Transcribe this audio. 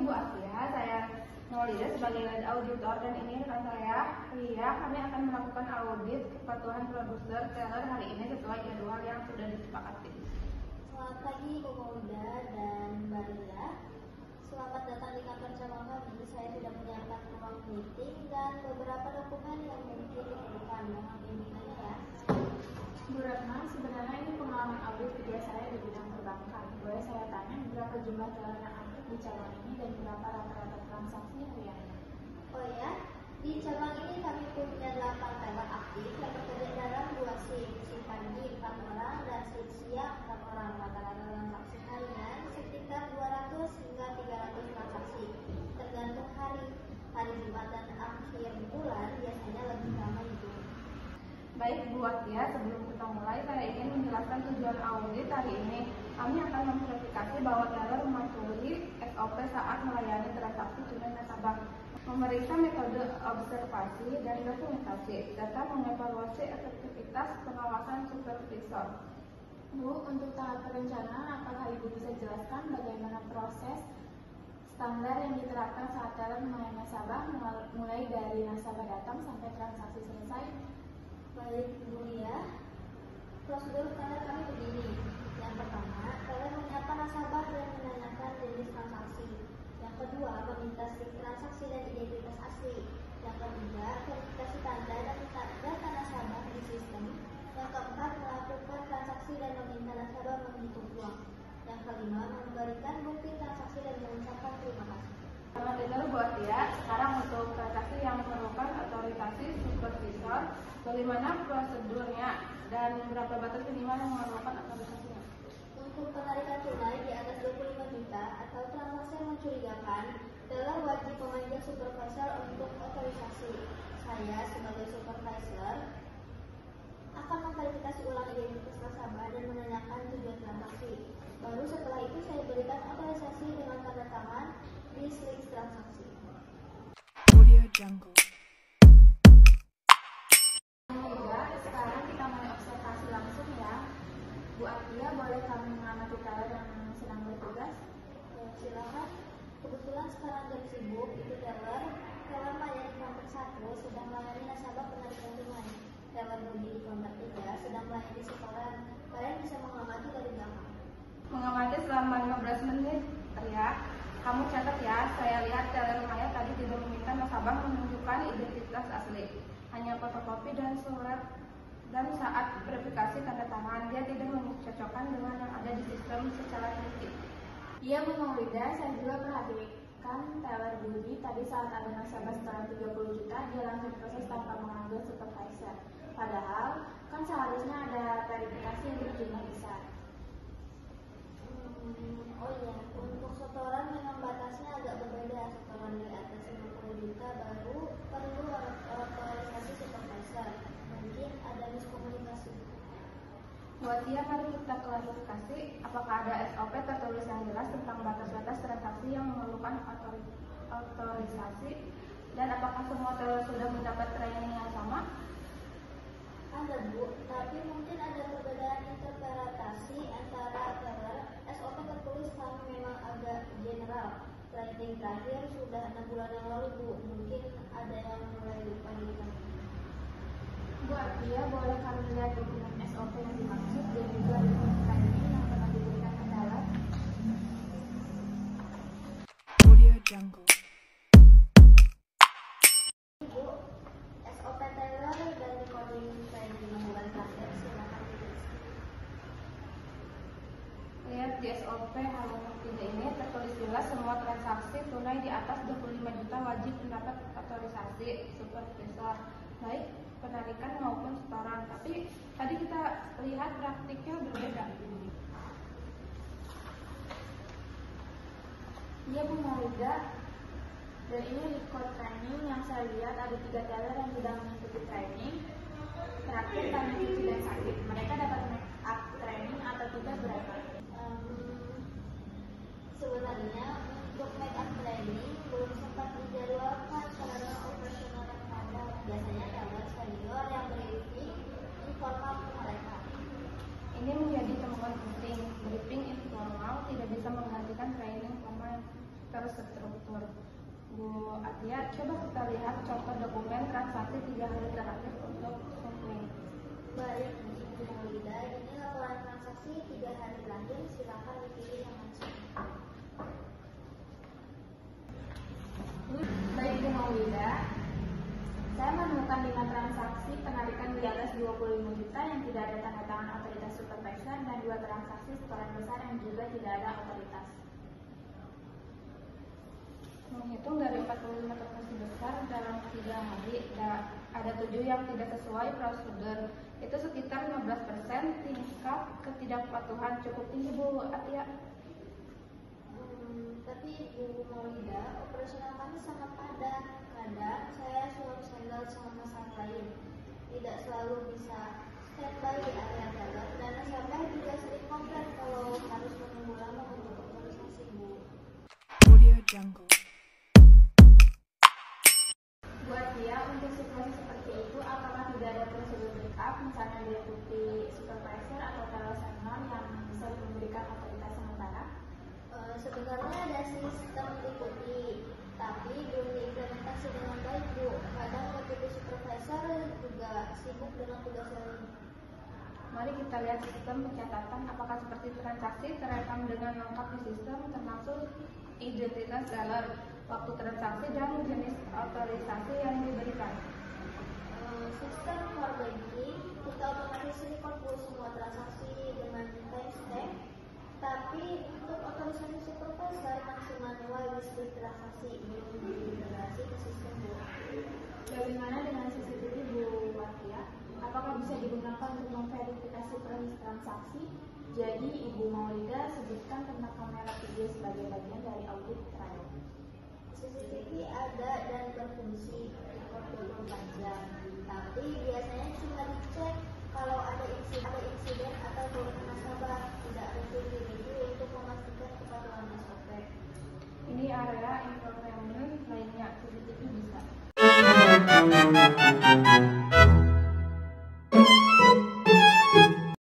Bu Asia, saya Maulida sebagai lead auditor dan ini rekan saya Ria. Kami akan melakukan audit kepatuhan produser teller hari ini sesuai jadwal yang sudah disepakati. Selamat pagi Bu Maulida dan Mbak Ria. Selamat datang di kantor cabang kami. Saya sudah menyiapkan ruang meeting dan beberapa dokumen yang mungkin diperlukan. Mohon bimbingannya ya. Bu Ratna, sebenarnya ini pengalaman audit kedua saya di bidang perbankan. Boleh saya tanya berapa jumlah teller yang aktif di cabang ini dan berapa rata-rata transaksi hariannya? Oh ya, di cabang ini kami punya 8 teller aktif yang bekerja dalam 2 shift pagi 4 orang dan shift siang 4 orang. Rata-rata transaksi harian sekitar 200 hingga 300 transaksi, tergantung hari. Hari Jumat dan akhir bulan biasanya lebih ramai itu. Baik Bu Asia, sebelum kita mulai, saya ingin menjelaskan tujuan audit hari ini. Kami akan memverifikasi bahwa teller mematuhi SOP saat melayani transaksi tunai nasabah, memeriksa metode observasi dan dokumentasi, serta mengevaluasi efektivitas pengawasan supervisor. Bu, untuk tahap perencanaan, apakah Ibu bisa jelaskan bagaimana proses standar yang diterapkan saat teller melayani nasabah, mulai dari nasabah datang sampai transaksi selesai? Baik Bu Ria, prosedur teller kami begini. Yang pertama, teller menyapa nasabah dan menanyakan jenis transaksi. Yang kedua, meminta slip transaksi dan identitas asli. Yang ketiga, verifikasi tanda dan data nasabah di sistem. Yang keempat, melakukan transaksi dan meminta nasabah menghitung uang. Yang kelima, memberikan bukti transaksi dan mengucapkan terima kasih. Selamat datang Bu Asia. Sekarang untuk transaksi yang memerlukan otorisasi supervisor, bagaimana prosedurnya dan berapa batas minimal yang memerlukan otorisasinya? Untuk penarikan tunai di atas 25 juta atau transaksi yang mencurigakan, teller wajib memanggil supervisor untuk otorisasi. Saya sebagai supervisor akan memverifikasi ulang identitas nasabah dan menanyakan tujuan transaksi. Baru setelah itu saya berikan otorisasi dengan tanda tangan di slip transaksi. Audio Jungle. Sekarang kita mulai observasi langsung ya. Bu Atia, boleh kami mengamati teller yang sedang bertugas? Silakan. Kebetulan sekarang jam sibuk, itu teller melayani kontak 1 sedang melayani nasabah penarikan tunai. Teller Budi di kontak 3 sedang melayani setoran. Kalian bisa mengamati dari belakang. Mengamati selama 15 menit, Ria. Kamu catat ya, saya lihat teller Maya tadi tidak meminta nasabah menunjukkan identitas asli, hanya fotokopi dan surat. Dan saat verifikasi tanda tangan, dia tidak mencocokkan dengan yang ada di sistem secara teliti. Iya Bu Maulida, saya juga perhatikan teller Budi tadi saat ada nasabah setoran 30 juta, dia langsung proses tanpa mengambil supervisor. Padahal, kan seharusnya ada verifikasi untuk jumlah besar. Oh iya, untuk setoran memang batasnya agak berbeda. Setoran di atas 50 juta baru perlu otorisasi supervisor. Mungkin ada miskomunikasi. Buat dia, mari kita klarifikasi apakah ada SOP tertulis yang jelas tentang batas-batas transaksi yang memerlukan otorisasi, dan apakah semua teller sudah mendapat training yang sama? Ada Bu, tapi mungkin ada perbedaan interpretasi antara teller. SOP tertulis kami memang agak general. Training terakhir sudah 6 bulan yang lalu Bu. Mungkin ada yang mulai lupa di kami. Bu Atia, boleh kami lihat dokumen SOP yang dimaksud dan juga dokumen training yang pernah diberikan ke teller? Audio Jungle. Bu, SOP teller dan coding training 6 bulan terakhir silakan ditulis. Lihat di SOP halaman 3 ini tertulis jelas semua transaksi tunai di atas 25 juta wajib mendapat otorisasi supervisor, baik penarikan maupun setoran. Tapi tadi kita lihat praktiknya berbeda. Iya Bu Maulida, dan ini record training yang saya lihat ada 3 teller yang sudah mengikuti training. Terakhir karena cuti dan sakit, mereka dapat make up training atau tidak berapa? Sebenarnya untuk make up training belum sempat dijadwalkan karena operasional yang padat. Biasanya teller senior yang briefing informal ke mereka. Ini menjadi temuan penting. Briefing informal tidak bisa menggantikan training formal terus-terus. operator. Bu Atia, coba kita lihat contoh dokumen transaksi 3 hari terakhir untuk survei. Baik, Ibu Maulida, ini laporan transaksi 3 hari terakhir, silakan dipilih yang mana. Baik Bu Maulida, saya menemukan 5 transaksi penarikan di atas 25 juta yang tidak ada tanda tangan otoritas supervisor dan 2 transaksi setoran besar yang juga tidak ada otoritas. Menghitung dari 45 transaksi besar dalam 3 hari, ada 7 yang tidak sesuai prosedur. Itu sekitar 15%, tingkat ketidakpatuhan cukup tinggi Bu Atia. Tapi Bu Maulida, operasional kami sangat padat. Kadang saya swap sandal sama masalah lain. Tidak selalu bisa standby di area teller dan nasabah juga sering komplain kalau harus menunggu lama untuk aktualisasi Bu. Audio Jungle. Buat dia, untuk situasi seperti itu, apakah tidak ada prosedur backup, misalnya deputi supervisor atau teller senior yang bisa memberikan otoritas sementara? Sebenarnya ada sistem ikuti, tapi belum diimplementasi dengan baik Bu. Kadang deputi supervisor juga sibuk dengan tugas lain. Mari kita lihat sistem pencatatan apakah seperti transaksi terekam dengan lengkap di sistem, termasuk identitas seller, waktu transaksi, dan jenis otorisasi yang diberikan. Sistem core banking, kita otomatis record Bu semua transaksi dengan timestamp. Tapi untuk otorisasi supervisor masih manual wishlist transaksi, belum diintegrasi ke sistem Bu. Bagaimana dengan CCTV Bu Watia? Apakah bisa digunakan untuk memverifikasi proses transaksi? Jadi Ibu Maulida